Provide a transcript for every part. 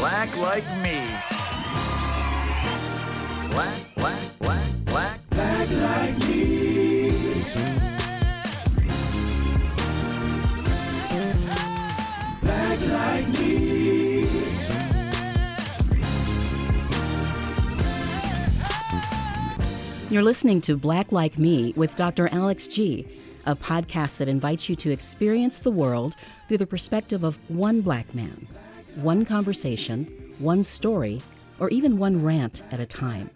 Black like me. Black like me. Black like me. You're listening to Black Like Me with Dr. Alex G., a podcast that invites you to experience the world through the perspective of one black man, one conversation, one story, or even one rant at a time.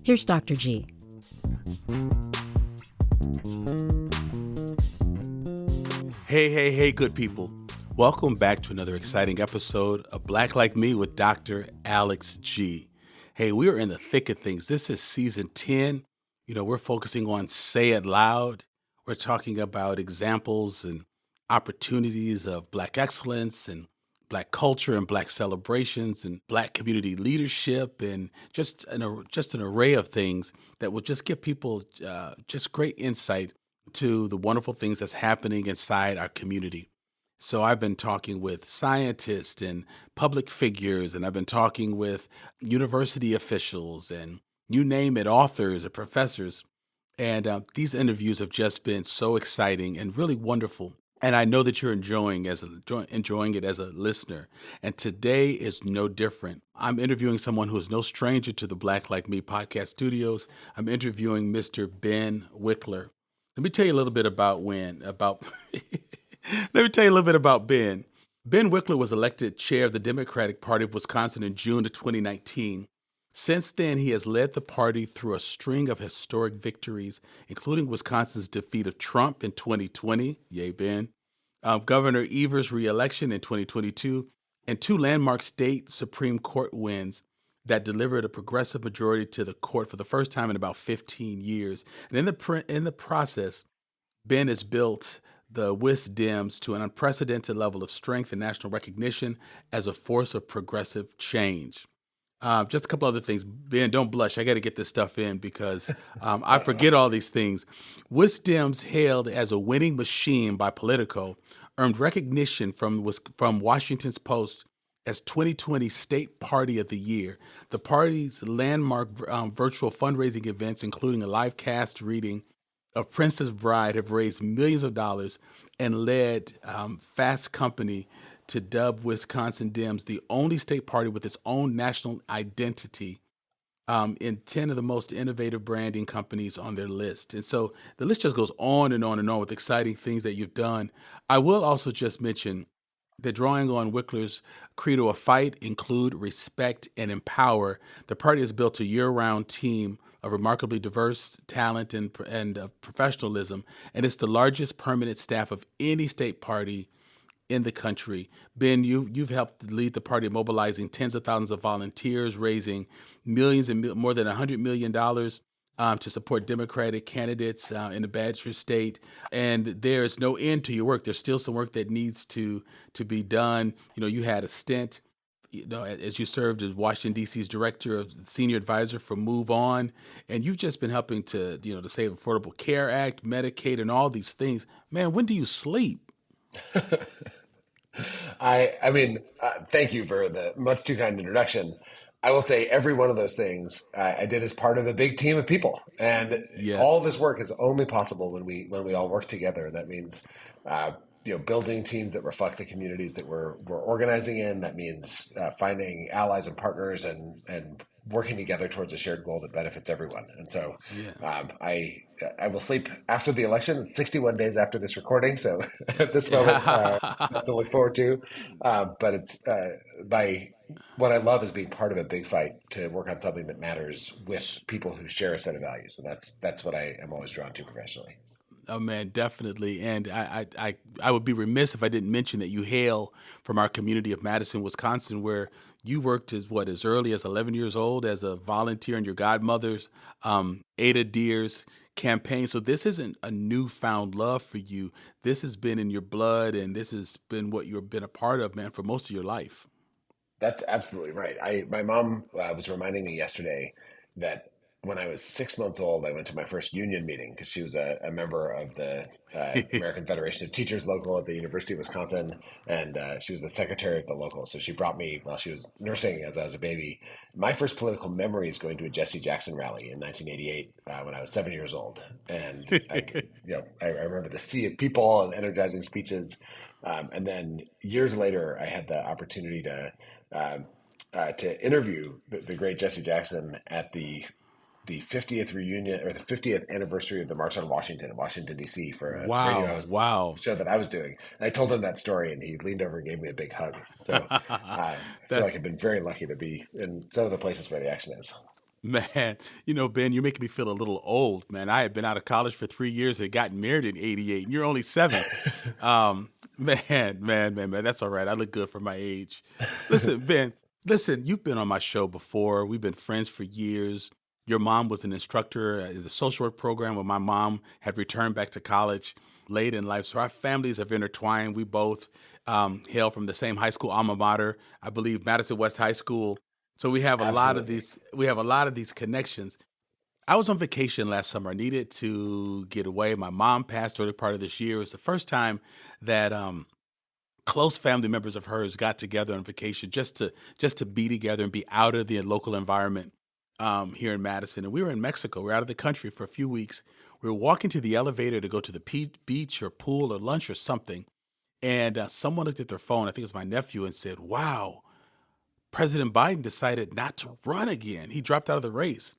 Here's Dr. G. Hey, good people. Welcome back to another exciting episode of Black Like Me with Dr. Alex G. Hey, we are in the thick of things. This is season 10. We're focusing on Say It Loud. We're talking about examples and opportunities of Black excellence and Black culture and Black celebrations and Black community leadership and just an array of things that will just give people just great insight to the wonderful things that's happening inside our community. So I've been talking with scientists and public figures, and I've been talking with university officials and you name it, authors and professors. And these interviews have just been so exciting and really wonderful. And I know that you're enjoying it as a listener. And today is no different. I'm interviewing someone who is no stranger to the Black Like Me podcast studios. I'm interviewing Mr. Ben Wikler. Let me tell you a little bit about Ben. Ben Wikler was elected chair of the Democratic Party of Wisconsin in June of 2019. Since then, he has led the party through a string of historic victories, including Wisconsin's defeat of Trump in 2020, yay Ben, Governor Evers' reelection in 2022, and two landmark state Supreme Court wins that delivered a progressive majority to the court for the first time in about 15 years. And in the process, Ben has built the WIS Dems to an unprecedented level of strength and national recognition as a force of progressive change. Just a couple other things. Ben, don't blush. I got to get this stuff in because I forget all these things. WIS Dems, hailed as a winning machine by Politico, earned recognition from Washington's Post as 2020 State Party of the Year. The party's landmark virtual fundraising events, including a live cast reading of Princess Bride, have raised millions of dollars and led Fast Company to dub Wisconsin Dems the only state party with its own national identity in 10 of the most innovative branding companies on their list. And so the list just goes on and on and on with exciting things that you've done. I will also just mention that drawing on Wikler's credo of fight, include, respect, and empower, the party has built a year-round team of remarkably diverse talent and professionalism, and it's the largest permanent staff of any state party in the country. Ben, you've helped lead the party, mobilizing tens of thousands of volunteers, raising millions and more than $100 million to support Democratic candidates in the Badger State. And there's no end to your work. There's still some work that needs to be done. You had a stint, as you served as Washington, D.C.'s director of senior advisor for Move On. And you've just been helping to save Affordable Care Act, Medicaid, and all these things. Man, when do you sleep? Thank you for the much too kind introduction. I will say every one of those things I did as part of a big team of people, and Yes. All this work is only possible when we all work together. That means building teams that reflect the communities that we're organizing in. That means finding allies and partners and working together towards a shared goal that benefits everyone. And so I will sleep after the election. It's 61 days after this recording, so at this moment, to look forward to. But it's what I love is being part of a big fight to work on something that matters with people who share a set of values, and that's what I am always drawn to professionally. Oh man, definitely. And I would be remiss if I didn't mention that you hail from our community of Madison, Wisconsin, where you worked as early as 11 years old as a volunteer in your godmother's Ada Deer's campaign. So this isn't a newfound love for you. This has been in your blood, and this has been what you've been a part of, man, for most of your life. That's absolutely right. My mom was reminding me yesterday that when I was 6 months old, I went to my first union meeting because she was a member of the American Federation of Teachers local at the University of Wisconsin, and she was the secretary of the local. So she brought me while she was nursing as I was a baby. My first political memory is going to a Jesse Jackson rally in 1988 when I was 7 years old, and I remember the sea of people and energizing speeches. And then years later, I had the opportunity to interview the great Jesse Jackson at the 50th reunion or the 50th anniversary of the March on Washington in Washington, D.C. for a Wow, wow. show that I was doing. And I told him that story and he leaned over and gave me a big hug. So I feel like I've That's been very lucky to be in some of the places where the action is. Man, Ben, you're making me feel a little old, man. I had been out of college for 3 years and gotten married in '88, and you're only 7. Man, that's all right. I look good for my age. Listen, Ben, listen, you've been on my show before. We've been friends for years. Your mom was an instructor in the social work program when my mom had returned back to college late in life. So our families have intertwined. We both hail from the same high school alma mater, I believe Madison West High School. So Absolutely. we have a lot of these connections. I was on vacation last summer. I needed to get away. My mom passed early part of this year. It was the first time that close family members of hers got together on vacation just to be together and be out of the local environment here in Madison. And we were in Mexico. We were out of the country for a few weeks. We were walking to the elevator to go to the beach or pool or lunch or something. And someone looked at their phone, I think it was my nephew, and said, "Wow, President Biden decided not to run again. He dropped out of the race."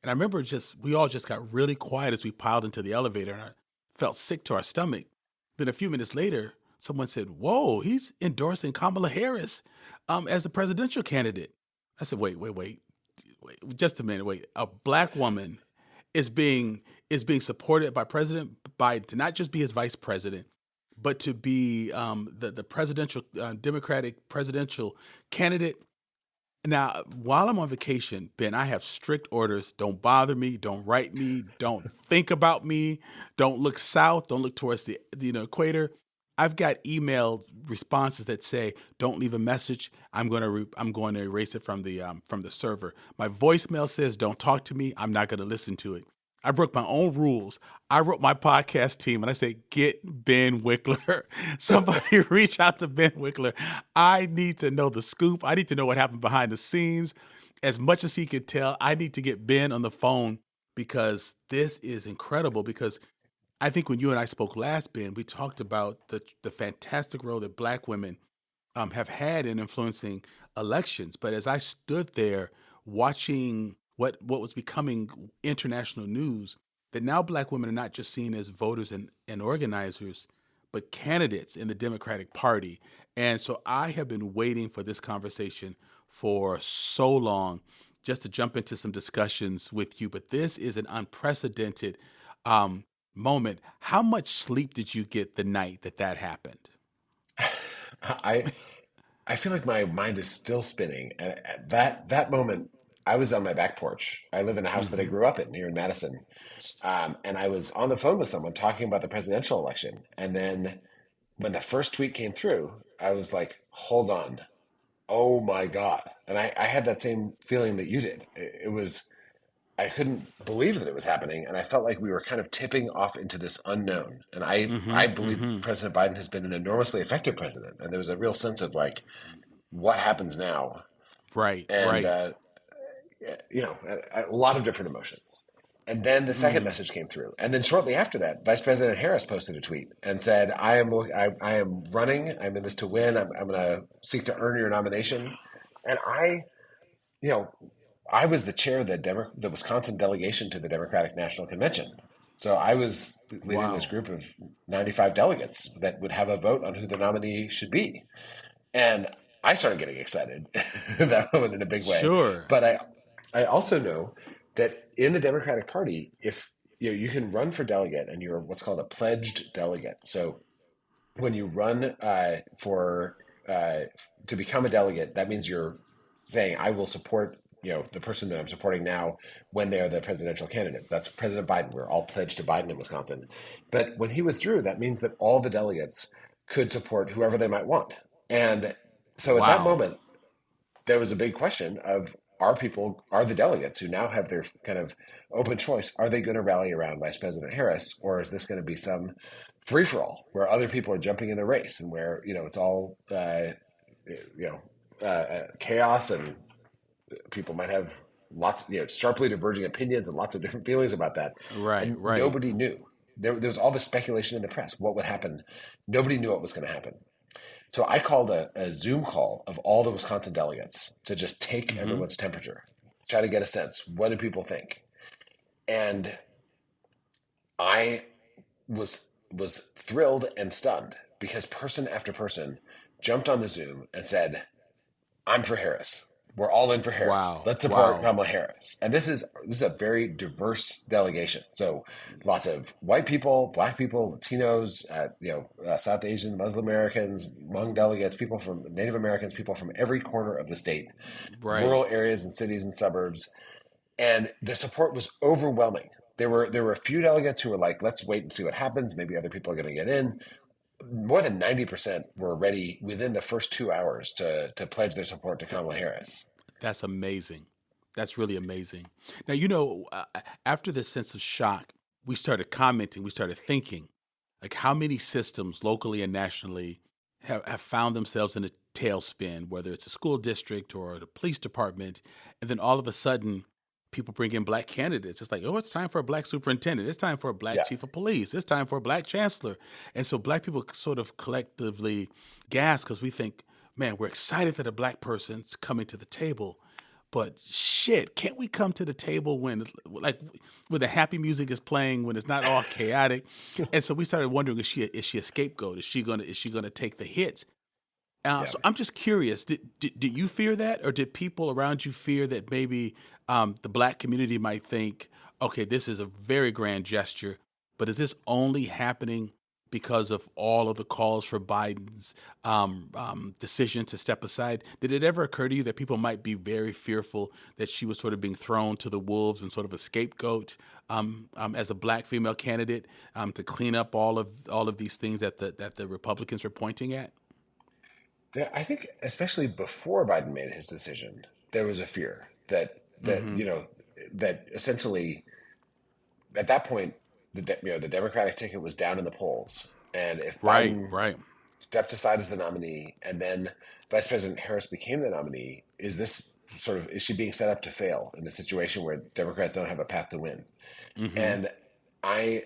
And I remember we all just got really quiet as we piled into the elevator and I felt sick to our stomach. Then a few minutes later, someone said, "Whoa, he's endorsing Kamala Harris as the presidential candidate." I said, wait, just a minute, wait. A black woman is being supported by President Biden to not just be his vice president, but to be the presidential Democratic presidential candidate. Now, while I'm on vacation, Ben, I have strict orders. Don't bother me. Don't write me. Don't think about me. Don't look south. Don't look towards the equator. I've got email responses that say, "Don't leave a message. I'm going to erase it from the server." My voicemail says, "Don't talk to me. I'm not going to listen to it." I broke my own rules. I wrote my podcast team and I said, "Get Ben Wikler." Somebody reach out to Ben Wikler. I need to know the scoop. I need to know what happened behind the scenes. As much as he could tell, I need to get Ben on the phone because this is incredible. Because I think when you and I spoke last, Ben, we talked about the fantastic role that Black women have had in influencing elections. But as I stood there watching what was becoming international news, that now Black women are not just seen as voters and organizers, but candidates in the Democratic Party. And so I have been waiting for this conversation for so long just to jump into some discussions with you. But this is an unprecedented um, moment. How much sleep did you get the night that happened? I I feel like my mind is still spinning. And at that moment, I was on my back porch. I live in a house that I Hmm. grew up in here in Madison. And I was on the phone with someone talking about the presidential election. And then when the first tweet came through, I was like, hold on. Oh my God. And I had that same feeling that you did. It was, I couldn't believe that it was happening. And I felt like we were kind of tipping off into this unknown. And I Hmm. believe Hmm. President Biden has been an enormously effective president. And there was a real sense of like, what happens now? Right, And, right. a lot of different emotions. And then the second Mm. message came through. And then shortly after that, Vice President Harris posted a tweet and said, I am running. I'm in this to win. I'm going to seek to earn your nomination. And you know, I was the chair of the Wisconsin delegation to the Democratic National Convention. So I was leading this Wow. group of 95 delegates that would have a vote on who the nominee should be. And I started getting excited that moment in a big way. Sure. But I also know that in the Democratic Party, if you can run for delegate and you're what's called a pledged delegate. So when you run for to become a delegate, that means you're saying I will support the person that I'm supporting now when they're the presidential candidate. That's President Biden. We're all pledged to Biden in Wisconsin. But when he withdrew, that means that all the delegates could support whoever they might want. And so at that Wow. moment, there was a big question of our people are the delegates who now have their kind of open choice. Are they going to rally around Vice President Harris, or is this going to be some free for all where other people are jumping in the race and where it's all chaos, and people might have lots sharply diverging opinions and lots of different feelings about that, Right, and right. nobody knew. There was all this speculation in the press. What would happen? Nobody knew what was going to happen. So I called a Zoom call of all the Wisconsin delegates to just take everyone's temperature, try to get a sense. What do people think? And I was thrilled and stunned because person after person jumped on the Zoom and said, "I'm for Harris. We're all in for Harris. Wow. Let's support Wow. Kamala Harris." And this is a very diverse delegation. So lots of white people, black people, Latinos, South Asian, Muslim Americans, Hmong delegates, people from Native Americans, people from every corner of the state, Right. rural areas and cities and suburbs. And the support was overwhelming. There were a few delegates who were like, "Let's wait and see what happens. Maybe other people are going to get in." More than 90% were ready within the first 2 hours to pledge their support to Kamala Harris. That's amazing. That's really amazing. Now, after this sense of shock, we started commenting, we started thinking, like how many systems locally and nationally have found themselves in a tailspin, whether it's a school district or the police department, and then all of a sudden, people bring in black candidates. It's like, oh, it's time for a black superintendent. It's time for a black Yeah. chief of police. It's time for a black chancellor. And so black people sort of collectively gasp because we think, man, we're excited that a black person's coming to the table. But shit, can't we come to the table when the happy music is playing, when it's not all chaotic? And so we started wondering, is she a scapegoat? Is she gonna take the hit? Yeah. So I'm just curious, did you fear that, or did people around you fear that maybe the black community might think, okay, this is a very grand gesture, but is this only happening because of all of the calls for Biden's decision to step aside? Did it ever occur to you that people might be very fearful that she was sort of being thrown to the wolves and sort of a scapegoat as a black female candidate to clean up all of these things that the Republicans were pointing at? I think, especially before Biden made his decision, there was a fear that essentially at that point the Democratic ticket was down in the polls, and if Biden Right. stepped aside as the nominee and then Vice President Harris became the nominee, is she being set up to fail in a situation where Democrats don't have a path to win? And I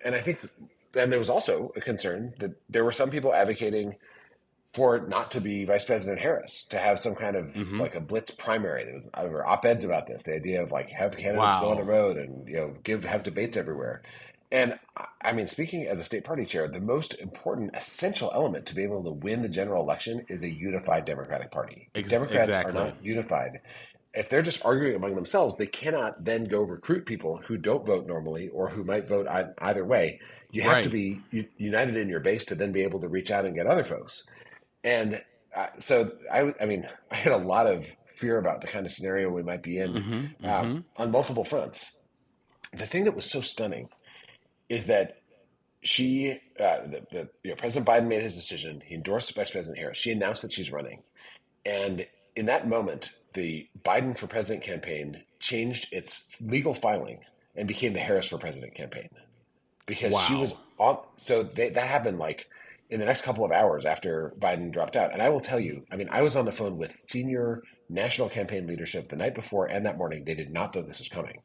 think, and there was also a concern that there were some people advocating for it not to be Vice President Harris, to have some kind of like a blitz primary. There were op-eds about this, the idea of like have candidates go on the road and have debates everywhere. And I mean, speaking as a state party chair, the most important essential element to be able to win the general election is a unified Democratic Party. If Democrats are not unified, if they're just arguing among themselves, they cannot then go recruit people who don't vote normally or who might vote either way. You have to be united in your base to then be able to reach out and get other folks. And so I had a lot of fear about the kind of scenario we might be in on multiple fronts. The thing that was so stunning is that President Biden made his decision. He endorsed Vice President Harris. She announced that she's running. And in that moment, the Biden for President campaign changed its legal filing and became the Harris for President campaign. Because she was on. So that happened like in the next couple of hours after Biden dropped out. And I will tell you, I was on the phone with senior national campaign leadership the night before and that morning. They did not know this was coming.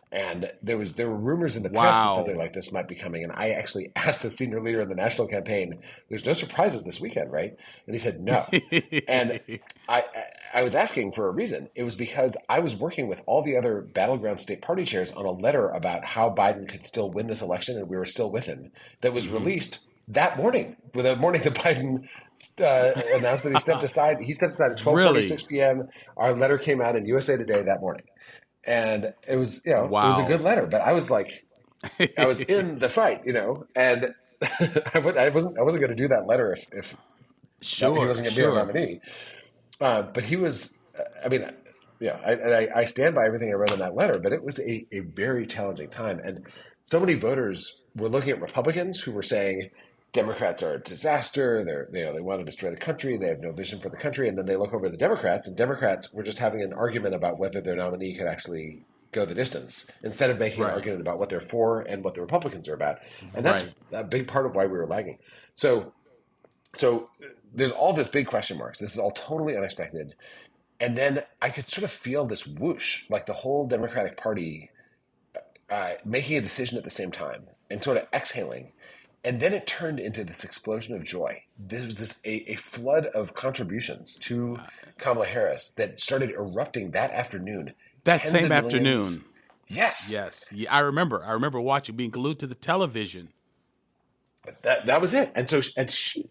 And there were rumors in the press that something like this might be coming. And I actually asked a senior leader in the national campaign, "There's no surprises this weekend, right?" And he said, "No." And I was asking for a reason. It was because I was working with all the other battleground state party chairs on a letter about how Biden could still win this election, and we were still with him. That was released that morning, with the morning that Biden announced that he stepped aside. He stepped aside at 12:46 p.m. Our letter came out in USA Today that morning. And it was, it was a good letter, but I was like, I was in the fight, and I wasn't going to do that letter if he wasn't going to be a nominee. But he was, I stand by everything I read in that letter, but it was a very challenging time. And so many voters were looking at Republicans who were saying, Democrats are a disaster. They want to destroy the country. They have no vision for the country. And then they look over at the Democrats, and Democrats were just having an argument about whether their nominee could actually go the distance instead of making an Right. argument about what they're for and what the Republicans are about. And that's Right. a big part of why we were lagging. So there's all this big question marks. This is all totally unexpected. And then I could sort of feel this whoosh, like the whole Democratic Party making a decision at the same time and sort of exhaling. And then it turned into this explosion of joy. This was a flood of contributions to Kamala Harris that started erupting that afternoon. That Tens same of millions. afternoon. Yes. Yes. Yeah, I remember watching, being glued to the television. That was it. And so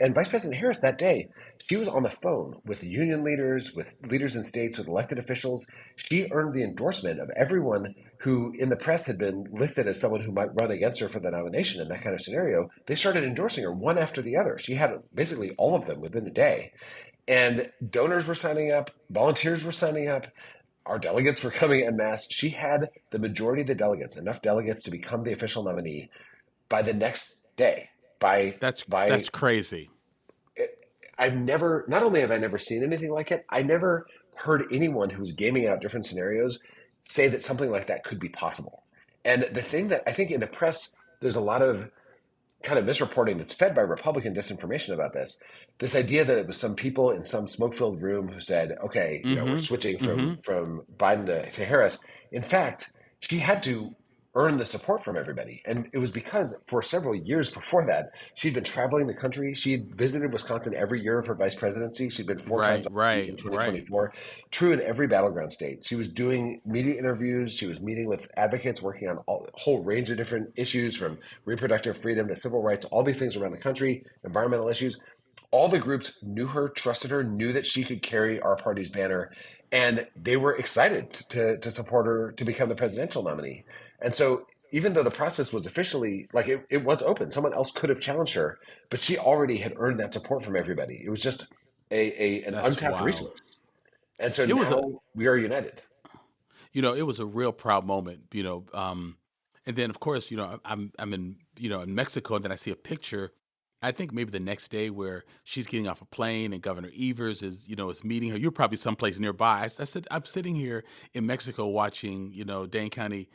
and Vice President Harris that day, she was on the phone with union leaders, with leaders in states, with elected officials. She earned the endorsement of everyone who in the press had been listed as someone who might run against her for the nomination in that kind of scenario. They started endorsing her one after the other. She had basically all of them within a day. And donors were signing up, volunteers were signing up, our delegates were coming en masse. She had the majority of the delegates, enough delegates to become the official nominee by the next day. That's crazy. Not only have I never seen anything like it, I never heard anyone who was gaming out different scenarios say that something like that could be possible. And the thing that I think in the press, there's a lot of kind of misreporting that's fed by Republican disinformation about this idea that it was some people in some smoke-filled room who said, okay, we're switching from Biden to Harris. In fact, she had to earn the support from everybody. And it was because for several years before that, she'd been traveling the country. She'd visited Wisconsin every year of her vice presidency. She'd been four times in 2024. True in every battleground state. She was doing media interviews. She was meeting with advocates, working on a whole range of different issues from reproductive freedom to civil rights, all these things around the country, environmental issues. All the groups knew her, trusted her, knew that she could carry our party's banner, and they were excited to support her to become the presidential nominee. And so even though the process was officially, like it was open, someone else could have challenged her, but she already had earned that support from everybody. It was just an untapped resource. And so now we are united. It was a real proud moment, and then of course, I'm in, in Mexico, and then I see a picture, I think maybe the next day, where she's getting off a plane and Governor Evers is meeting her. You're probably someplace nearby. I said, I'm sitting here in Mexico watching, Dane County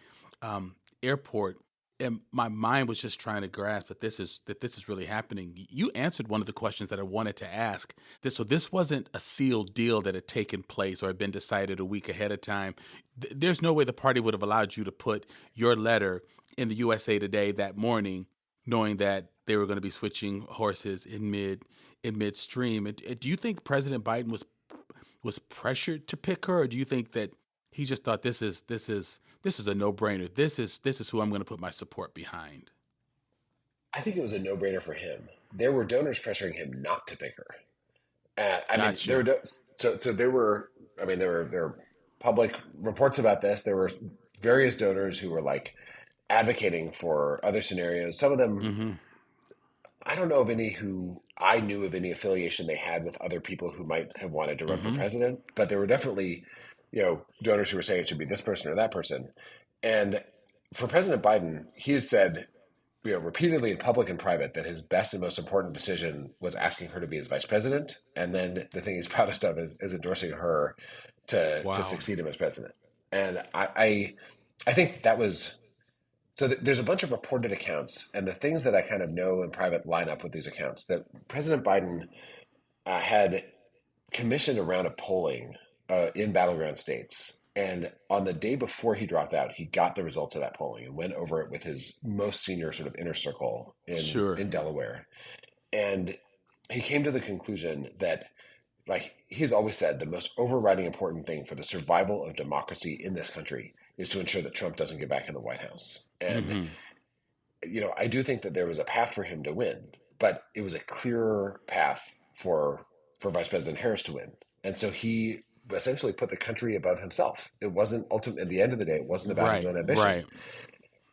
airport, and my mind was just trying to grasp that this is really happening. You answered one of the questions that I wanted to ask. So this wasn't a sealed deal that had taken place or had been decided a week ahead of time. There's no way the party would have allowed you to put your letter in the USA Today that morning, knowing that they were going to be switching horses in midstream. And do you think President Biden was pressured to pick her, or do you think that he just thought this is a no-brainer? This is who I'm going to put my support behind. I think it was a no-brainer for him. There were donors pressuring him not to pick her. There were public reports about this. There were various donors who were like advocating for other scenarios. Some of them, I don't know of any who I knew of any affiliation they had with other people who might have wanted to run for president, but there were definitely, donors who were saying it should be this person or that person. And for President Biden, he has said, repeatedly in public and private, that his best and most important decision was asking her to be his vice president. And then the thing he's proudest of is endorsing her to succeed him as president. And I think that was, so there's a bunch of reported accounts, and the things that I kind of know in private line up with these accounts, that President Biden had commissioned a round of polling in battleground states. And on the day before he dropped out, he got the results of that polling and went over it with his most senior sort of inner circle in Delaware. And he came to the conclusion that, like he's always said, the most overriding important thing for the survival of democracy in this country is to ensure that Trump doesn't get back in the White House. And, I do think that there was a path for him to win, but it was a clearer path for Vice President Harris to win. And so he essentially put the country above himself. It wasn't ultimately, at the end of the day, it wasn't about his own ambition. Right.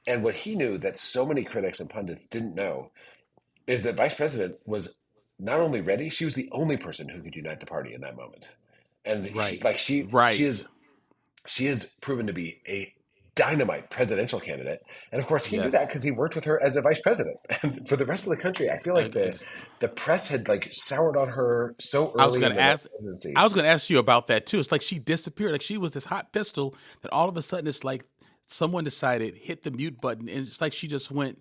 And what he knew that so many critics and pundits didn't know is that Vice President was not only ready, she was the only person who could unite the party in that moment. And she has proven to be a dynamite presidential candidate. And of course, he knew that Yes. because he worked with her as a vice president. And for the rest of the country, I feel like Ex- the press had like soured on her so I was early going in to the ask. I presidency. was going to ask you about that too. It's like she disappeared. Like she was this hot pistol that all of a sudden it's like someone decided hit the mute button, and it's like she just went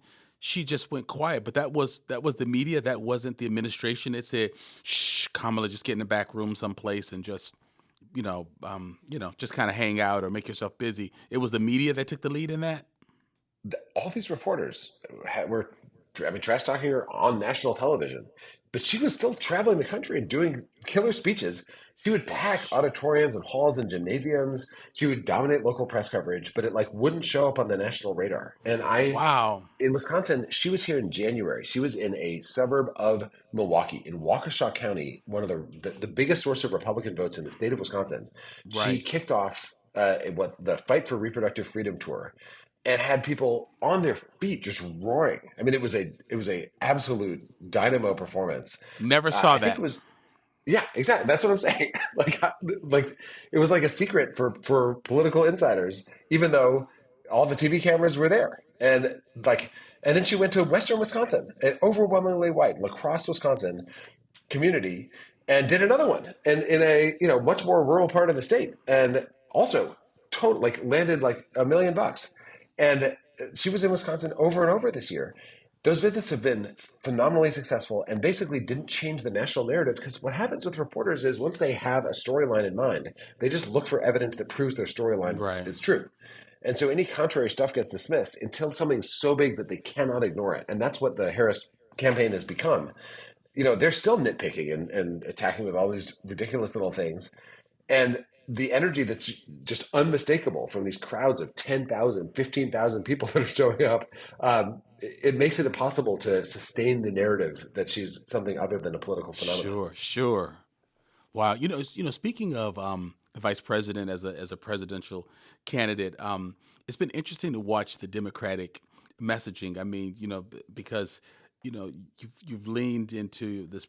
quiet. But that was the media. That wasn't the administration. It said, "Shh, Kamala, just get in the back room someplace and just just kind of hang out or make yourself busy." It was the media that took the lead in that. All these reporters were, I mean, trash talking her on national television, but she was still traveling the country and doing killer speeches. She would pack auditoriums and halls and gymnasiums. She would dominate local press coverage, but it like wouldn't show up on the national radar. And Wow. in Wisconsin, she was here in January. She was in a suburb of Milwaukee in Waukesha County, one of the biggest source of Republican votes in the state of Wisconsin. She Right. kicked off what the Fight for Reproductive Freedom tour and had people on their feet just roaring. I mean, it was a absolute dynamo performance. Never saw I think it that. was yeah, exactly. That's what I'm saying. Like it was like a secret for political insiders, even though all the TV cameras were there. And then she went to Western Wisconsin, an overwhelmingly white La Crosse, Wisconsin community, and did another one, and in a much more rural part of the state, and also total like landed like $1 million. And she was in Wisconsin over and over this year. Those visits have been phenomenally successful and basically didn't change the national narrative because what happens with reporters is once they have a storyline in mind, they just look for evidence that proves their storyline Right. is true. And so any contrary stuff gets dismissed until something's so big that they cannot ignore it. And that's what the Harris campaign has become. They're still nitpicking and attacking with all these ridiculous little things. And the energy that's just unmistakable from these crowds of 10,000, 15,000 people that are showing up, it makes it impossible to sustain the narrative that she's something other than a political phenomenon. Sure. Sure. Wow. Speaking of the vice president as a presidential candidate, it's been interesting to watch the Democratic messaging. I mean, because you've leaned into this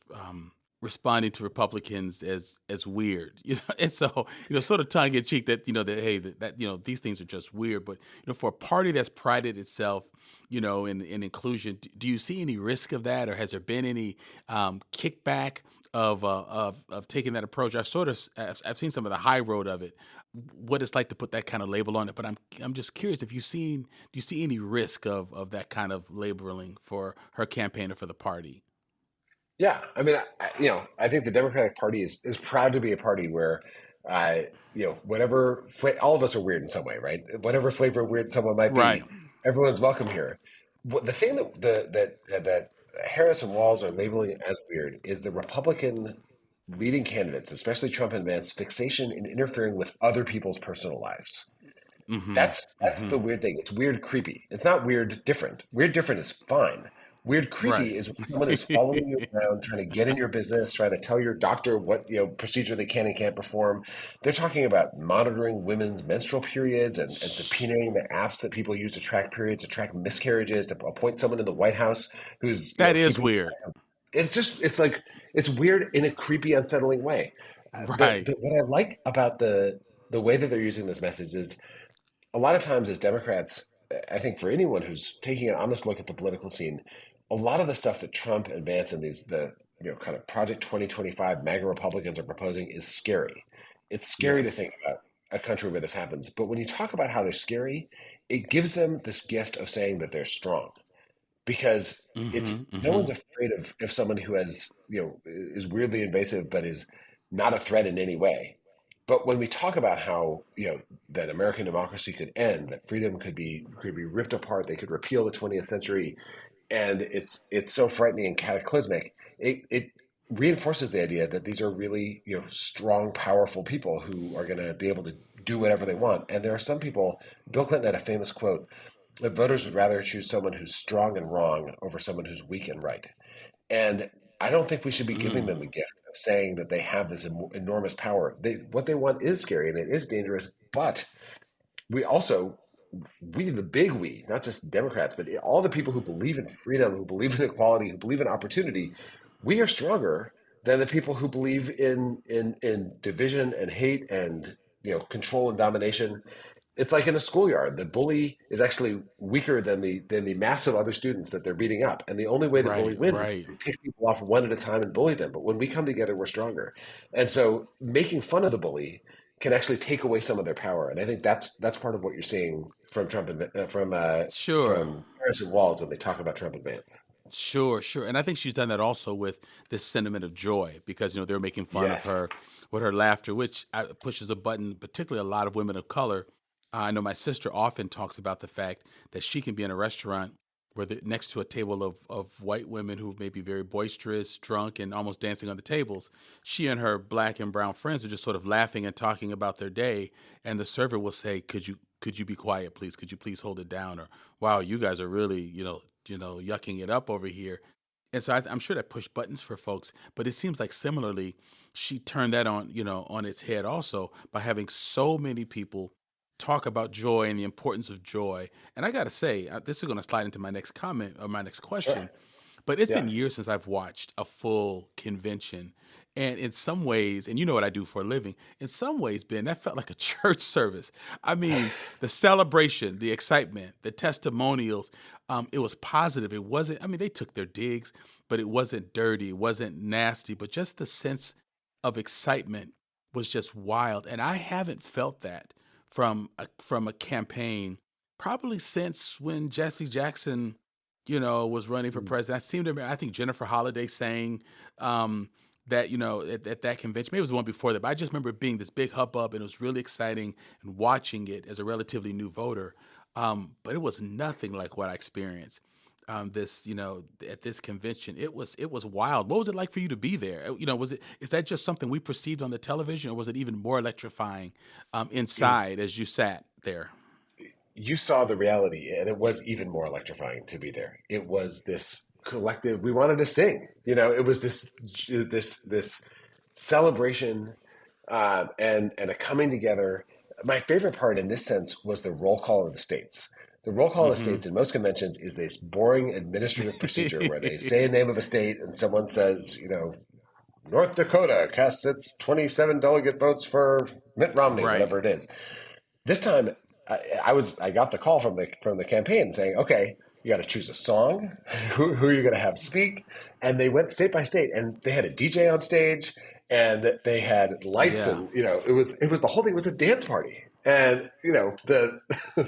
responding to Republicans as weird, and so sort of tongue in cheek that that hey that these things are just weird. But for a party that's prided itself in inclusion, do you see any risk of that, or has there been any kickback of taking that approach? I've seen some of the high road of it, what it's like to put that kind of label on it. But I'm just curious if do you see any risk of that kind of labeling for her campaign or for the party? Yeah, I mean, I think the Democratic Party is proud to be a party where, uh, all of us are weird in some way, right? Whatever flavor of weird someone might be, Right. everyone's welcome here. The thing that Harris and Walz are labeling as weird is the Republican leading candidates, especially Trump and Vance, fixation in interfering with other people's personal lives. Mm-hmm. That's Mm-hmm. the weird thing. It's weird creepy. It's not weird different. Weird different is fine. Weird Right. creepy is when someone is following you around, trying to get in your business, trying to tell your doctor what procedure they can and can't perform. They're talking about monitoring women's menstrual periods and subpoenaing the apps that people use to track periods, to track miscarriages, to appoint someone in the White House who's That is keeping. weird. It's weird in a creepy, unsettling way. Right. What I like about the way that they're using this message is a lot of times as Democrats, I think for anyone who's taking an honest look at the political scene, a lot of the stuff that Trump and Vance and the kind of Project 2025 MAGA Republicans are proposing is scary. It's scary to Yes. think about a country where this happens. But when you talk about how they're scary, it gives them this gift of saying that they're strong because Mm-hmm. it's no Mm-hmm. one's afraid of someone who has is weirdly invasive but is not a threat in any way. But when we talk about how that American democracy could end, that freedom could be ripped apart, they could repeal the 20th century, and it's so frightening and cataclysmic. It reinforces the idea that these are really strong, powerful people who are going to be able to do whatever they want. And there are some people. Bill Clinton had a famous quote that voters would rather choose someone who's strong and wrong over someone who's weak and right. And I don't think we should be giving them the gift of saying that they have this enormous power. What they want is scary and it is dangerous, but we also, not just Democrats, but all the people who believe in freedom, who believe in equality, who believe in opportunity, we are stronger than the people who believe in division and hate and control and domination. it's like in a schoolyard. The bully is actually weaker than the mass of other students that they're beating up. And the only way the bully Right, wins is right. to pick people off one at a time and bully them. But when we come together, we're stronger. And so making fun of the bully can actually take away some of their power. And I think that's part of what you're seeing from Trump and Sure. from Harris and Walz when they talk about Trump and Vance. Sure, sure. And I think she's done that also with this sentiment of joy because, they're making fun of Yes. her with her laughter, which pushes a button, particularly a lot of women of color. I know my sister often talks about the fact that she can be in a restaurant where next to a table of white women who may be very boisterous, drunk, and almost dancing on the tables. She and her black and brown friends are just sort of laughing and talking about their day. And the server will say, could you be quiet, please? Could you please hold it down? Or, wow, you guys are really, yucking it up over here. And so I'm sure that pushed buttons for folks, but it seems like similarly, she turned that on its head also by having so many people talk about joy and the importance of joy. And I got to say, this is going to slide into my next comment or my next question, Sure. but it's Yeah. been years since I've watched a full convention. And in some ways, and you know what I do for a living, in some ways, Ben, that felt like a church service. I mean, the celebration, the excitement, the testimonials, it was positive. It wasn't, I mean, they took their digs, but it wasn't dirty. It wasn't nasty, but just the sense of excitement was just wild. And I haven't felt that from a campaign probably since when Jesse Jackson, was running for president. I think Jennifer Holliday saying that, at that convention, maybe it was the one before that, but I just remember it being this big hubbub and it was really exciting and watching it as a relatively new voter. But it was nothing like what I experienced at this convention. It was wild. What was it like for you to be there? Is that just something we perceived on the television, or was it even more electrifying It was inside as you sat there? You saw the reality, and it was even more electrifying to be there. It was this collective. We wanted to sing. It was this celebration and a coming together. My favorite part in this sense was the roll call of the states. The roll call of the Mm-hmm. states in most conventions is this boring administrative procedure where they say a name of a state and someone says, North Dakota casts its 27 delegate votes for Mitt Romney, Right. whatever it is. This time, I got the call from the campaign saying, okay, you got to choose a song, who are you going to have speak, and they went state by state, and they had a DJ on stage, and they had lights, Yeah. and it was the whole thing was a dance party, and the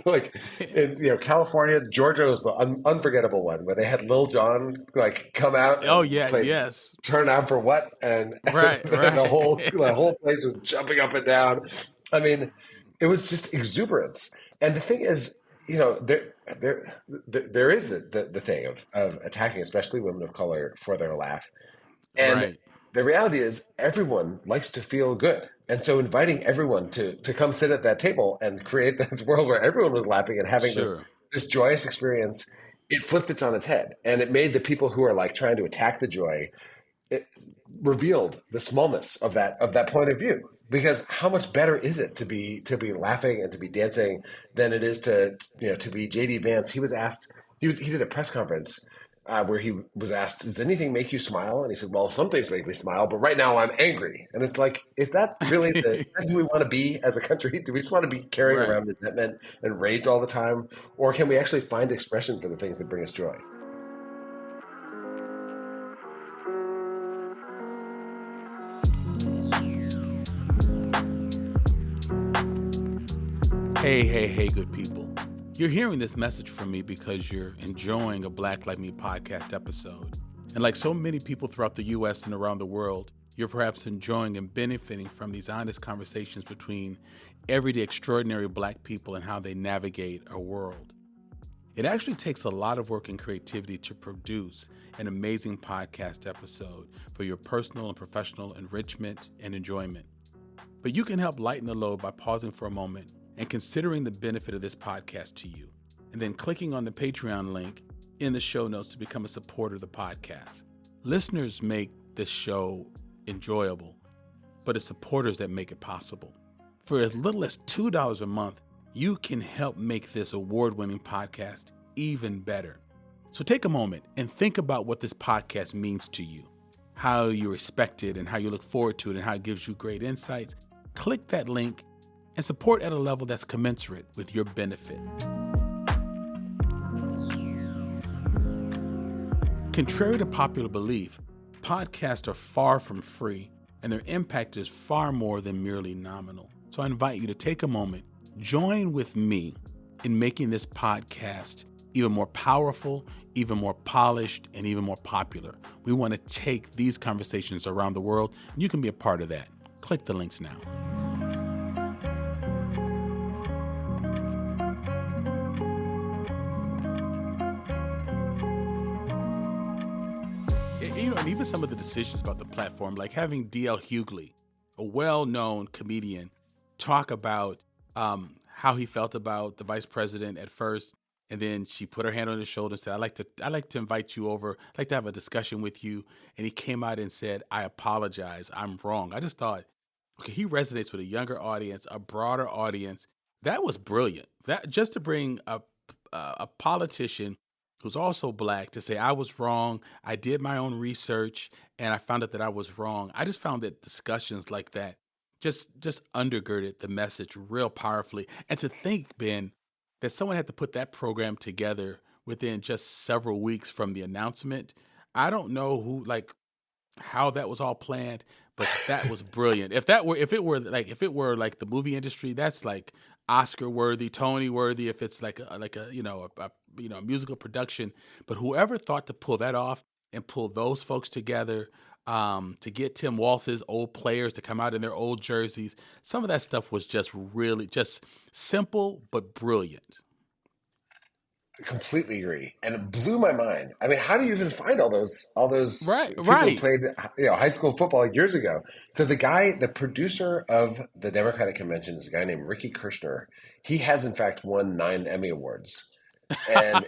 like in California, Georgia was the unforgettable one where they had Lil Jon like come out Oh and yeah. play Yes. "Turn Out for What," and Right. and the Right. whole place was jumping up and down. I mean, it was just exuberance. And the thing is, there is the thing of attacking, especially women of color, for their laugh. And Right. the reality is, everyone likes to feel good. And so inviting everyone to come sit at that table and create this world where everyone was laughing and having Sure. this joyous experience, it flipped it on its head. And it made the people who are like trying to attack the joy, it revealed the smallness of that point of view. Because how much better is it to be laughing and to be dancing than it is to be JD Vance? He did a press conference where he was asked, "Does anything make you smile?" And he said, "Well, some things make me smile, but right now I'm angry." And it's like, is that really is that who we want to be as a country? Do we just want to be carrying Right. around resentment and rage all the time, or can we actually find expression for the things that bring us joy? Hey, hey, hey, good people. You're hearing this message from me because you're enjoying a Black Like Me podcast episode. And like so many people throughout the U.S. and around the world, you're perhaps enjoying and benefiting from these honest conversations between everyday extraordinary Black people and how they navigate our world. It actually takes a lot of work and creativity to produce an amazing podcast episode for your personal and professional enrichment and enjoyment. But you can help lighten the load by pausing for a moment and considering the benefit of this podcast to you, and then clicking on the Patreon link in the show notes to become a supporter of the podcast. Listeners make this show enjoyable, but it's supporters that make it possible. For as little as $2 a month, you can help make this award-winning podcast even better. So take a moment and think about what this podcast means to you, how you respect it and how you look forward to it and how it gives you great insights. Click that link and support at a level that's commensurate with your benefit. Contrary to popular belief, podcasts are far from free, and their impact is far more than merely nominal. So I invite you to take a moment, join with me in making this podcast even more powerful, even more polished, and even more popular. We want to take these conversations around the world, and you can be a part of that. Click the links now. And even some of the decisions about the platform, like having D.L. Hughley, a well-known comedian, talk about how he felt about the vice president at first, and then she put her hand on his shoulder and said, I'd like to invite you over. I'd like to have a discussion with you. And he came out and said, I apologize. I'm wrong. I just thought, okay, he resonates with a younger audience, a broader audience. That was brilliant. That just to bring a politician who's also Black to say, I was wrong. I did my own research and I found out that I was wrong. I just found that discussions like that just undergirded the message real powerfully. And to think, Ben, that someone had to put that program together within just several weeks from the announcement. I don't know how that was all planned, but that was brilliant. If it were like the movie industry, that's like Oscar worthy, Tony worthy. If it's like a musical production, but whoever thought to pull that off and pull those folks together, to get Tim Walz's old players to come out in their old jerseys, some of that stuff was just really just simple but brilliant. I completely agree, and it blew my mind. I mean, how do you even find all those people who played high school football years ago? So the producer of the Democratic Convention is a guy named Ricky Kirshner. He has in fact won 9 Emmy Awards, and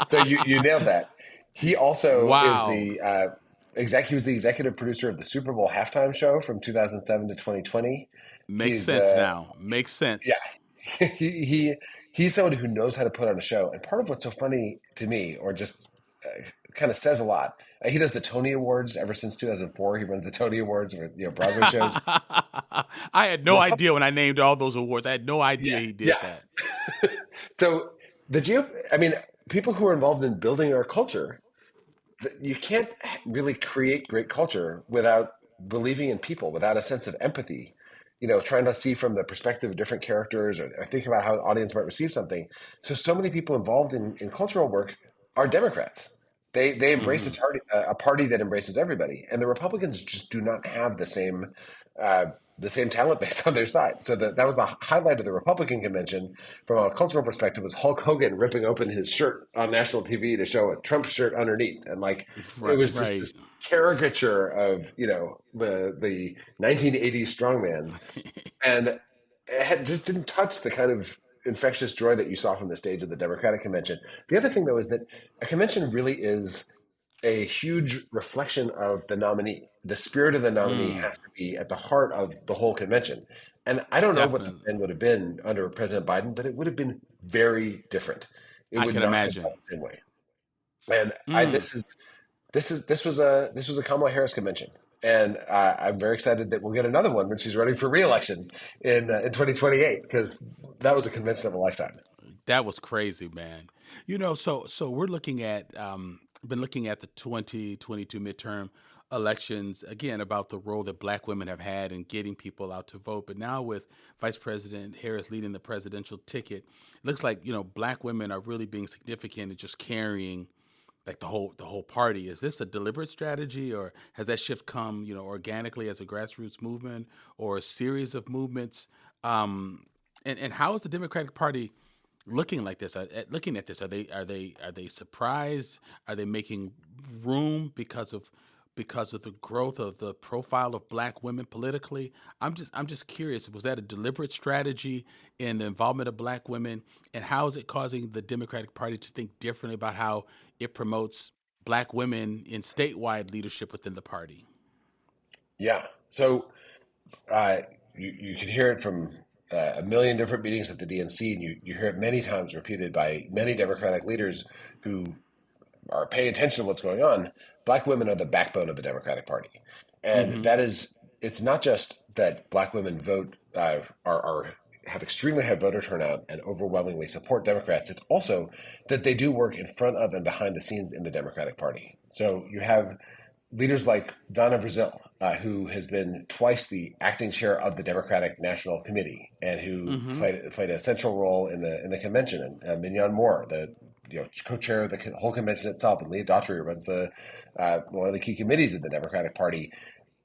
so you nailed that. He also is the he was the executive producer of the Super Bowl halftime show from 2007 to 2020. Makes sense now. Makes sense. Yeah, he's someone who knows how to put on a show. And part of what's so funny to me, or just kind of says a lot, he does the Tony Awards ever since 2004. He runs the Tony Awards for Broadway shows. I had no idea when I named all those awards. I had no idea he did that. So people who are involved in building our culture, you can't really create great culture without believing in people, without a sense of empathy, trying to see from the perspective of different characters or think about how an audience might receive something. So many people involved in cultural work are Democrats. They embrace a party that embraces everybody. And the Republicans just do not have the same talent base on their side. So that was the highlight of the Republican convention from a cultural perspective, was Hulk Hogan ripping open his shirt on national TV to show a Trump shirt underneath. And it was just this caricature of, the 1980s strongman. And it just didn't touch the kind of infectious joy that you saw from the stage of the Democratic convention. The other thing, though, is that a convention really is a huge reflection of the nominee. The spirit of the nominee has to be at the heart of the whole convention. And I don't know what the plan would have been under President Biden, but it would have been very different. I can imagine. The same way. And this was a Kamala Harris convention. And I'm very excited that we'll get another one when she's running for re-election in 2028, because that was a convention of a lifetime. That was crazy, man. So we're looking at been looking at the 2022 midterm elections, again, about the role that Black women have had in getting people out to vote. But now with Vice President Harris leading the presidential ticket, it looks like, Black women are really being significant in just carrying like the whole party. Is this a deliberate strategy, or has that shift come, organically as a grassroots movement or a series of movements? And how is the Democratic Party looking at this? Are they surprised? Are they making room because of the growth of the profile of Black women politically? I'm just curious. Was that a deliberate strategy in the involvement of Black women, and how is it causing the Democratic Party to think differently about how it promotes Black women in statewide leadership within the party? Yeah. So you could hear it from a million different meetings at the DNC, and you hear it many times repeated by many Democratic leaders who are paying attention to what's going on. Black women are the backbone of the Democratic Party. And that is it's not just that Black women vote are have extremely high voter turnout and overwhelmingly support Democrats. It's also that they do work in front of and behind the scenes in the Democratic Party. So you have leaders like Donna Brazile, who has been twice the acting chair of the Democratic National Committee and who Mm-hmm. played a central role in the convention, and Mignon Moore, the co-chair of the whole convention itself, and Leah Daughtry, who runs the one of the key committees of the Democratic Party.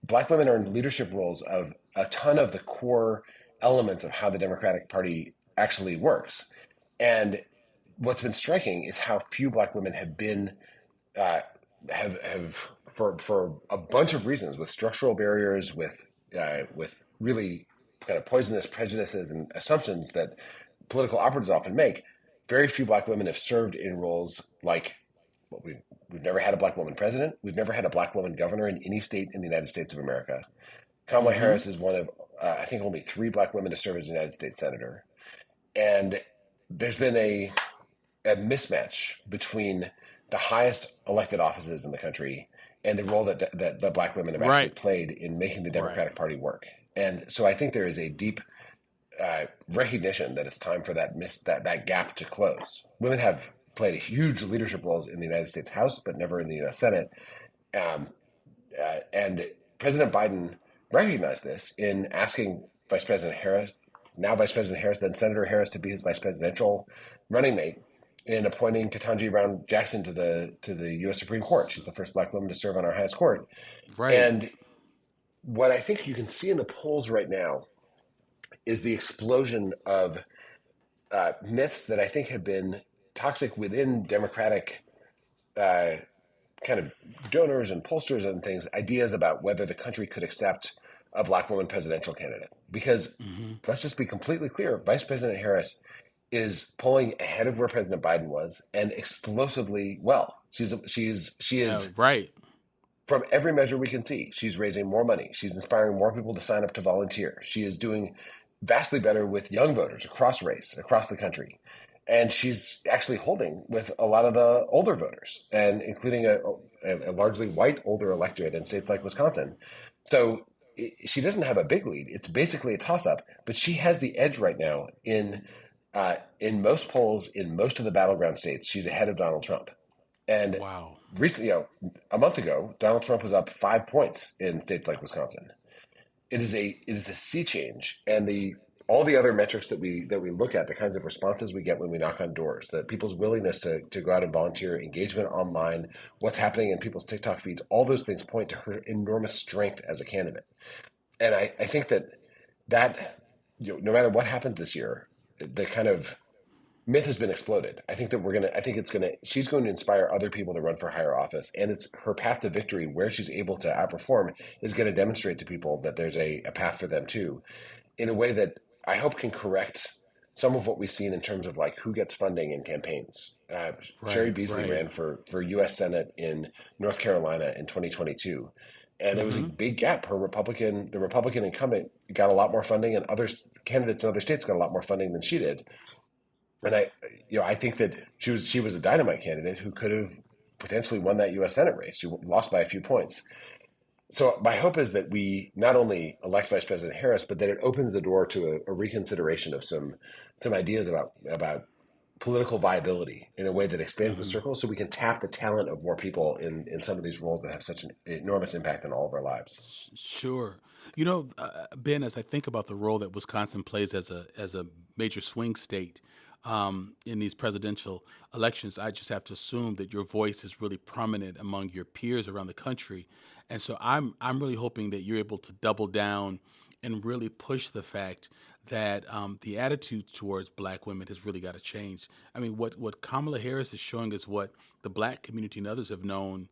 Black women are in leadership roles of a ton of the core elements of how the Democratic Party actually works. And what's been striking is how few Black women have been have for a bunch of reasons, with structural barriers, with really kind of poisonous prejudices and assumptions that political operatives often make. Very few Black women have served in roles like well, we've never had a Black woman president. We've never had a Black woman governor in any state in the United States of America. Kamala Mm-hmm. Harris is one of I think only 3 Black women to serve as a United States senator, and there's been a mismatch between the highest elected offices in the country and the role that the Black women have actually Right. played in making the Right. Democratic Party work. And so I think there is a deep recognition that it's time for that gap to close. Women have played huge leadership roles in the United States House, but never in the U.S. Senate. Um, and President Biden recognized this in asking Vice President Harris, now Vice President Harris, then Senator Harris, to be his vice presidential running mate, in appointing Ketanji Brown Jackson to the U.S. Supreme Court. She's the first Black woman to serve on our highest court. Right. And what I think you can see in the polls right now is the explosion of myths that I think have been toxic within Democratic uh, kind of donors and pollsters and things, ideas about whether the country could accept a Black woman presidential candidate. Because Mm-hmm. let's just be completely clear, Vice President Harris is polling ahead of where President Biden was and explosively well. She is Right. from every measure we can see. She's raising more money. She's inspiring more people to sign up to volunteer. She is doing vastly better with young voters across race, across the country. And she's actually holding with a lot of the older voters, and including a largely white older electorate in states like Wisconsin. So she doesn't have a big lead. It's basically a toss-up, but she has the edge right now in most polls in most of the battleground states. She's ahead of Donald Trump. And Wow. recently, a month ago, Donald Trump was up 5 points in states like Wisconsin. It is a sea change, and the all the other metrics that we look at, the kinds of responses we get when we knock on doors, the people's willingness to go out and volunteer, engagement online, what's happening in people's TikTok feeds, all those things point to her enormous strength as a candidate. And I think that no matter what happens this year, the kind of myth has been exploded. I think that she's going to inspire other people to run for higher office, and it's her path to victory where she's able to outperform is going to demonstrate to people that there's a path for them too, in a way that I hope can correct some of what we've seen in terms of like who gets funding in campaigns. Sherry Right. Beasley Right. ran for U.S. Senate in North Carolina in 2022, and there was a Mm-hmm. big gap. The Republican incumbent got a lot more funding, and other candidates in other states got a lot more funding than she did. And I think that she was a dynamite candidate who could have potentially won that U.S. Senate race. She lost by a few points. So my hope is that we not only elect Vice President Harris, but that it opens the door to a reconsideration of some ideas about political viability in a way that expands the Mm-hmm. circle, so we can tap the talent of more people in some of these roles that have such an enormous impact on all of our lives. Sure. Ben, as I think about the role that Wisconsin plays as a major swing state in these presidential elections, I just have to assume that your voice is really prominent among your peers around the country, and so I'm really hoping that you're able to double down and really push the fact that the attitude towards Black women has really got to change. I mean, what Kamala Harris is showing is what the Black community and others have known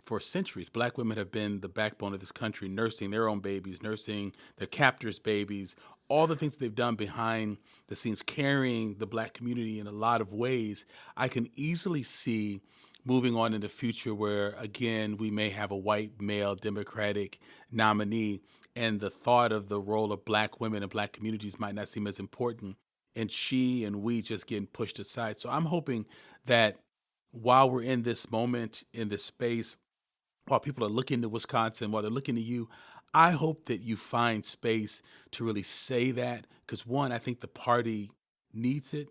for centuries. Black women have been the backbone of this country, nursing their own babies, nursing their captors' babies, all the things they've done behind the scenes, carrying the Black community in a lot of ways. I can easily see moving on in the future where, again, we may have a white male Democratic nominee, and the thought of the role of Black women and Black communities might not seem as important, and she and we just getting pushed aside. So I'm hoping that while we're in this moment, in this space, while people are looking to Wisconsin, while they're looking to you, I hope that you find space to really say that because one, I think the party needs it,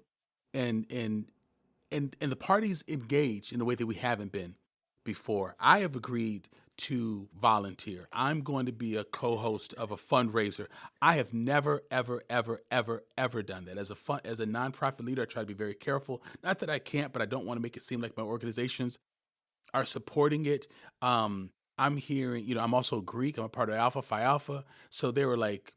and the party's engaged in a way that we haven't been before. I have agreed to volunteer. I'm going to be a co-host of a fundraiser. I have never, ever, ever, ever, ever done that. As a nonprofit leader, I try to be very careful. Not that I can't, but I don't want to make it seem like my organizations are supporting it. I'm hearing, I'm also Greek. I'm a part of Alpha Phi Alpha. So there were like,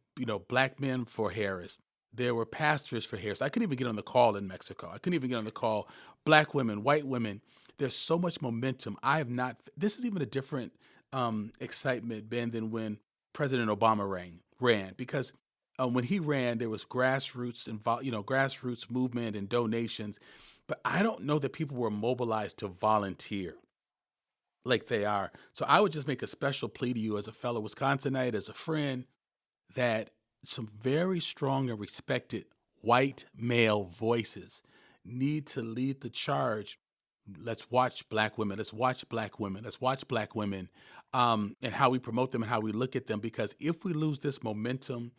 black men for Harris. There were pastors for Harris. I couldn't even get on the call in Mexico. I couldn't even get on the call. Black women, white women. There's so much momentum. I have not. This is even a different excitement, Ben, than when President Obama ran because when he ran, there was grassroots and grassroots movement and donations, but I don't know that people were mobilized to volunteer like they are. So I would just make a special plea to you as a fellow Wisconsinite, as a friend, that some very strong and respected white male voices need to lead the charge. Let's watch black women. Let's watch black women. Let's watch black women, and how we promote them and how we look at them. Because if we lose this momentum,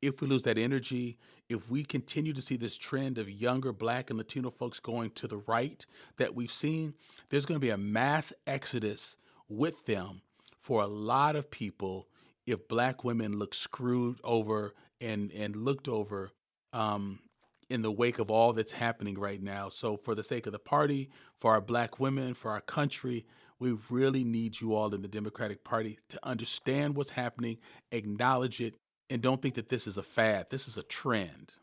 if we lose that energy, if we continue to see this trend of younger black and Latino folks going to the right that we've seen, there's going to be a mass exodus with them for a lot of people if black women look screwed over and looked over in the wake of all that's happening right now. So for the sake of the party, for our black women, for our country, we really need you all in the Democratic Party to understand what's happening, acknowledge it, and don't think that this is a fad. This is a trend.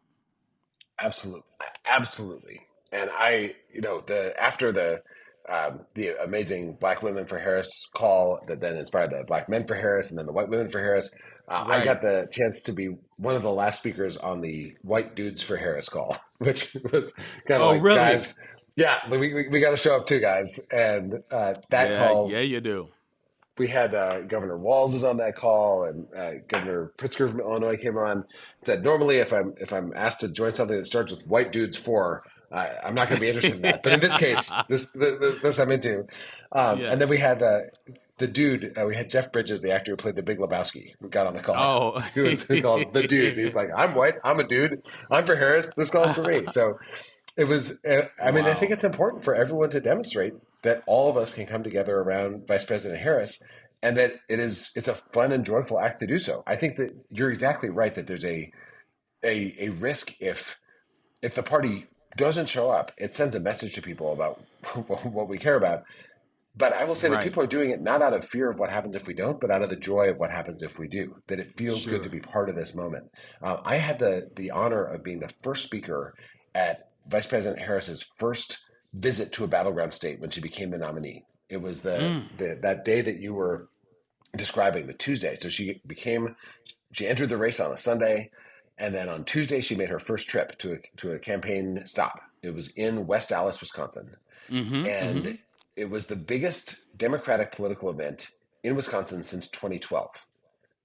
Absolutely, absolutely. And after the amazing Black Women for Harris call that then inspired the Black Men for Harris and then the White Women for Harris, I Right. got the chance to be one of the last speakers on the White Dudes for Harris call, which was kind of Oh, like, really? guys, yeah, we got to show up too, guys. And that Yeah, call, yeah, you do. we had Governor Walz was on that call, and Governor Pritzker from Illinois came on. Said normally, if I'm asked to join something that starts with white dudes for, I'm not going to be interested in that. But in this case, this I'm into. And then we Yes. had the dude. We had Jeff Bridges, the actor who played the Big Lebowski, who got on the call. Oh. Who was called the dude. He's like, I'm white. I'm a dude. I'm for Harris. This call's for me. So it was. I mean, I think Wow. it's important for everyone to demonstrate that all of us can come together around Vice President Harris, and that it's a fun and joyful act to do so. I think that you're exactly right that there's a risk if the party doesn't show up, it sends a message to people about what we care about. But I will say that Right. people are doing it not out of fear of what happens if we don't, but out of the joy of what happens if we do. That it feels good to Sure. be part of this moment. I had the honor of being the first speaker at Vice President Harris's first visit to a battleground state when she became the nominee. It was Mm. that day that you were describing, the Tuesday. So she entered the race on a Sunday, and then on Tuesday she made her first trip to a campaign stop. It was in West Allis, Wisconsin, Mm-hmm. Mm-hmm. and it was the biggest Democratic political event in Wisconsin since 2012.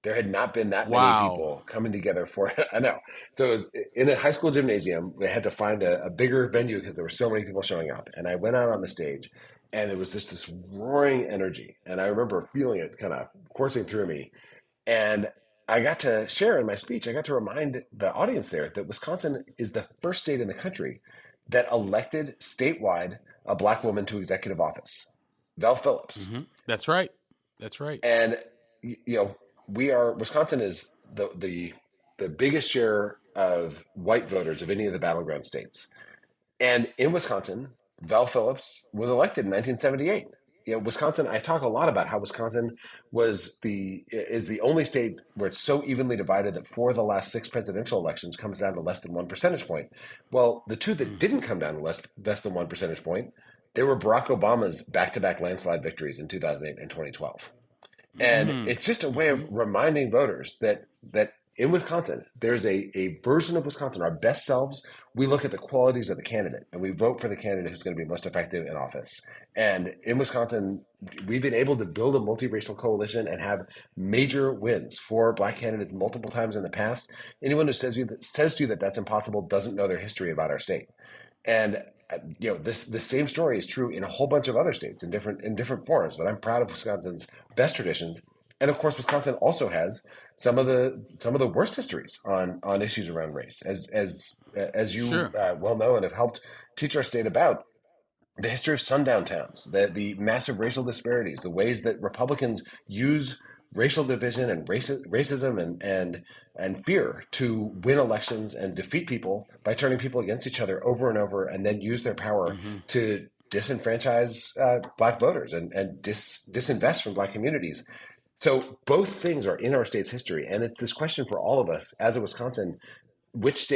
There had not been that many Wow. people coming together for it. I know. So it was in a high school gymnasium. We had to find a bigger venue because there were so many people showing up. And I went out on the stage, and there was just this roaring energy. And I remember feeling it kind of coursing through me. And I got to share in my speech, I got to remind the audience there that Wisconsin is the first state in the country that elected statewide a black woman to executive office, Val Phillips. Mm-hmm. That's right. That's right. And Wisconsin is the biggest share of white voters of any of the battleground states. And in Wisconsin, Val Phillips was elected in 1978. Wisconsin. I talk a lot about how Wisconsin is the only state where it's so evenly divided that 4 of the last 6 presidential elections comes down to less than 1 percentage point. Well, the 2 that didn't come down to less than 1 percentage point, they were Barack Obama's back-to-back landslide victories in 2008 and 2012. And Mm-hmm. it's just a way of Mm-hmm. reminding voters that in Wisconsin, there's a version of Wisconsin, our best selves. We look at the qualities of the candidate and we vote for the candidate who's going to be most effective in office. And in Wisconsin, we've been able to build a multiracial coalition and have major wins for black candidates multiple times in the past. Anyone who says to you that that's impossible doesn't know their history about our state. And the same story is true in a whole bunch of other states in different forms. But I'm proud of Wisconsin's best traditions And of course, Wisconsin also has some of the worst histories on issues around race, as you Sure. well know and have helped teach our state about the history of sundown towns, the massive racial disparities, the ways that Republicans use racial division and racism and fear to win elections and defeat people by turning people against each other over and over, and then use their power Hmm. to disenfranchise black voters and disinvest from black communities. So both things are in our state's history, and it's this question for all of us as a Wisconsin: which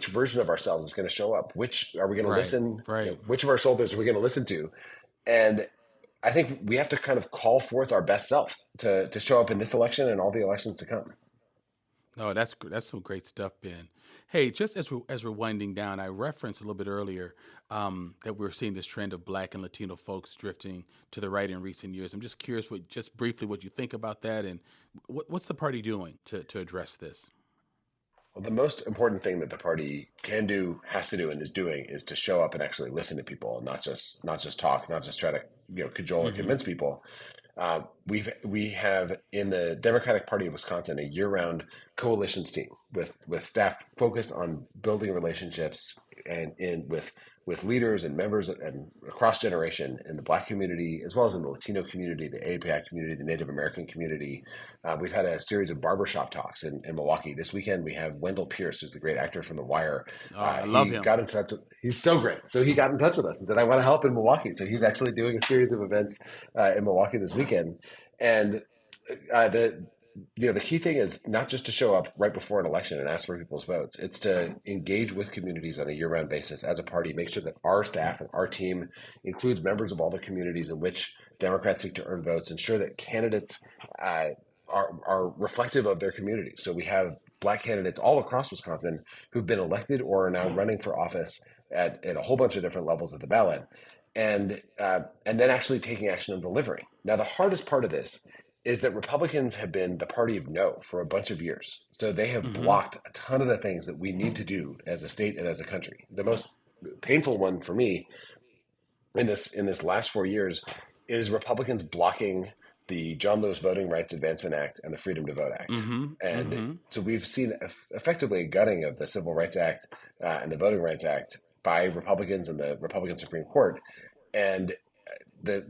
version of ourselves is going to show up? Which are we going to Right. listen? Right. Which of our shoulders are we going to listen to? And I think we have to kind of call forth our best self to show up in this election and all the elections to come. No, that's some great stuff, Ben. Hey, just as we're winding down, I referenced a little bit earlier that we're seeing this trend of Black and Latino folks drifting to the right in recent years. I'm just curious, just briefly, what you think about that, and what's the party doing to address this? Well, the most important thing that the party can do, has to do, and is doing is to show up and actually listen to people, and not just talk, not just try to cajole or Hmm. convince people. We have in the Democratic Party of Wisconsin a year-round coalitions team with staff focused on building relationships and in with leaders and members and across generation in the Black community, as well as in the Latino community, the APAC community, the Native American community. We've had a series of barbershop talks in Milwaukee. This weekend we have Wendell Pierce, who's the great actor from The Wire. Oh, I love He him. got in touch. He's so great. So he got in touch with us and said, "I want to help in Milwaukee." So he's actually doing a series of events in Milwaukee this weekend. And the key thing is not just to show up right before an election and ask for people's votes. It's to engage with communities on a year-round basis as a party. Make sure that our staff and our team includes members of all the communities in which Democrats seek to earn votes. Ensure that candidates are reflective of their communities. So we have Black candidates all across Wisconsin who've been elected or are now running for office at a whole bunch of different levels of the ballot, and then actually taking action and delivering. Now, the hardest part of this is that Republicans have been the party of no for a bunch of years. So they have Hmm. blocked a ton of the things that we need to do as a state and as a country. The most painful one for me in this last 4 years is Republicans blocking the John Lewis Voting Rights Advancement Act and the Freedom to Vote Act. Hmm. And Hmm. so we've seen effectively a gutting of the Civil Rights Act and the Voting Rights Act by Republicans and the Republican Supreme Court. And the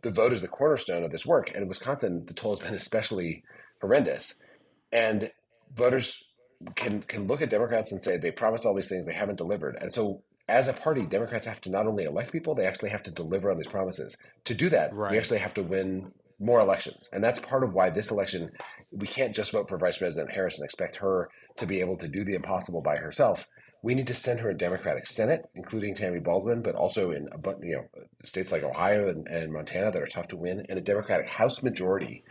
vote is the cornerstone of this work. And in Wisconsin, the toll has been especially horrendous. And voters can look at Democrats and say they promised all these things, they haven't delivered. And so as a party, Democrats have to not only elect people, they actually have to deliver on these promises. To do that, we Right. actually have to win more elections. And that's part of why this election, we can't just vote for Vice President Harris and expect her to be able to do the impossible by herself. We need to send her a Democratic Senate, including Tammy Baldwin, but also in states like Ohio and Montana that are tough to win, and a Democratic House majority,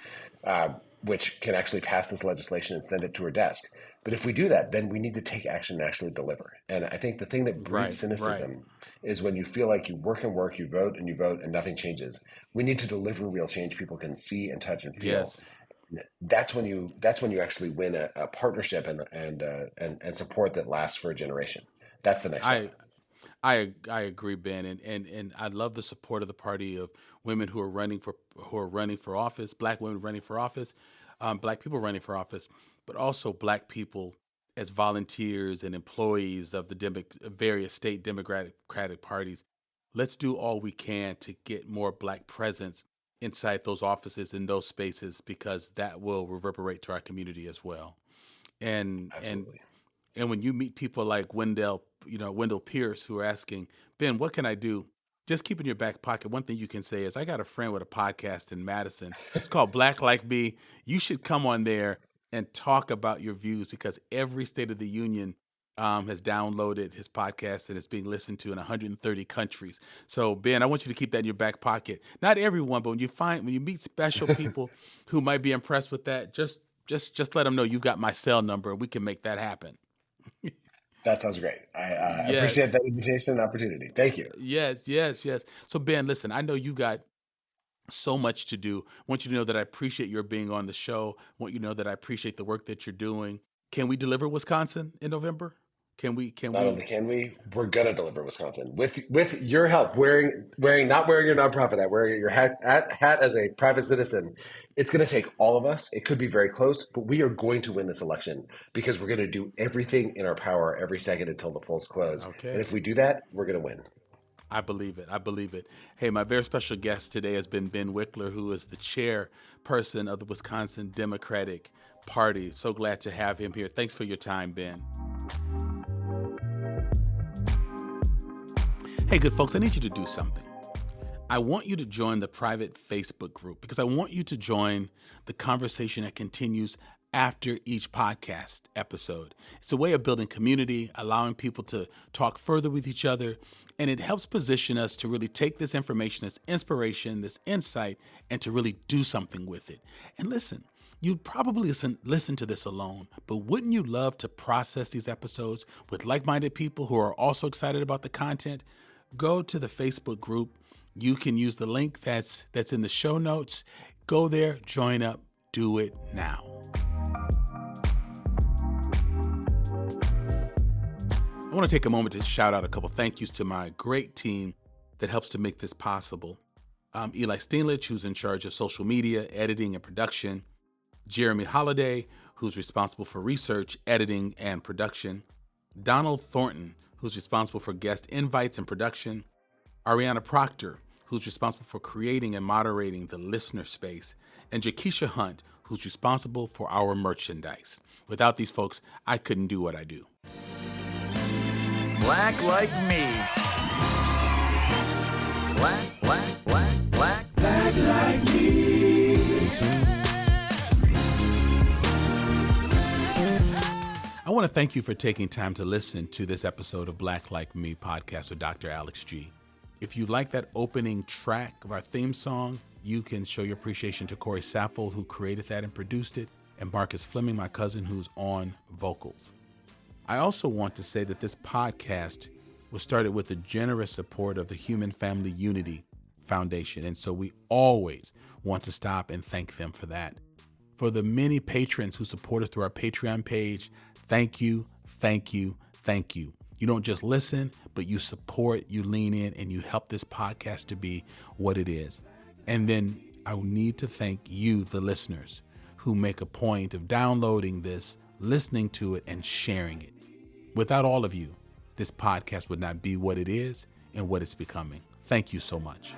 uh, which can actually pass this legislation and send it to her desk. But if we do that, then we need to take action and actually deliver. And I think the thing that breeds Right. Right. cynicism is when you feel like you work and work, you vote, and nothing changes. We need to deliver real change people can see and touch and feel. Yes. That's when you actually win a partnership and support that lasts for a generation. That's the next step. I I agree, Ben, and I love the support of the party of women who are running for office, Black women running for office, Black people running for office, but also Black people as volunteers and employees of the various state Democratic parties. Let's do all we can to get more Black presence inside those offices in those spaces because that will reverberate to our community as well. And and Absolutely. and when you meet people like Wendell Pierce, who are asking, Ben, what can I do? Just keep in your back pocket. One thing you can say is, I got a friend with a podcast in Madison. It's called Black Like Me. You should come on there and talk about your views because every state of the union has downloaded his podcast and it's being listened to in 130 countries. So, Ben, I want you to keep that in your back pocket. Not everyone, but when you meet special people who might be impressed with that, just let them know you got my cell number and we can make that happen. That sounds great. I Yes, appreciate that invitation and opportunity. Thank you. yes, yes, yes. So Ben, listen, I know you got so much to do. I want you to know that I appreciate your being on the show. I want you to know that I appreciate the work that you're doing. Can we deliver Wisconsin in November? Not only can we, we're gonna deliver Wisconsin with your help. Not wearing your nonprofit hat, wearing your hat as a private citizen. It's gonna take all of us. It could be very close, but we are going to win this election because we're gonna do everything in our power every second until the polls close. Okay. And if we do that, we're gonna win. I believe it. I believe it. Hey, my very special guest today has been Ben Wikler, who is the chairperson of the Wisconsin Democratic Party. So glad to have him here. Thanks for your time, Ben. Hey, good folks, I need you to do something. I want you to join the private Facebook group because I want you to join the conversation that continues after each podcast episode. It's a way of building community, allowing people to talk further with each other, and it helps position us to really take this information, this inspiration, this insight, and to really do something with it. And listen, you probably listen to this alone, but wouldn't you love to process these episodes with like-minded people who are also excited about the content? Go to the Facebook group. You can use the link that's in the show notes. Go there, join up, do it now. I want to take a moment to shout out a couple thank yous to my great team that helps to make this possible. Eli Steenlich, who's in charge of social media, editing, and production. Jeremy Holliday, who's responsible for research, editing, and production. Donald Thornton, who's responsible for guest invites and production. Ariana Proctor, who's responsible for creating and moderating the listener space. And Jakisha Hunt, who's responsible for our merchandise. Without these folks, I couldn't do what I do. Black like me. Black like me. I want to thank you for taking time to listen to this episode of Black Like Me podcast with Dr. Alex G. If you like that opening track of our theme song, you can show your appreciation to Corey Saffold, who created that and produced it, and Marcus Fleming, my cousin, who's on vocals. I also want to say that this podcast was started with the generous support of the Human Family Unity Foundation, and so we always want to stop and thank them for that. For the many patrons who support us through our Patreon page, thank you, thank you, thank you. You don't just listen, but you support, you lean in, and you help this podcast to be what it is. And then I need to thank you, the listeners, who make a point of downloading this, listening to it, and sharing it. Without all of you, this podcast would not be what it is and what it's becoming. Thank you so much.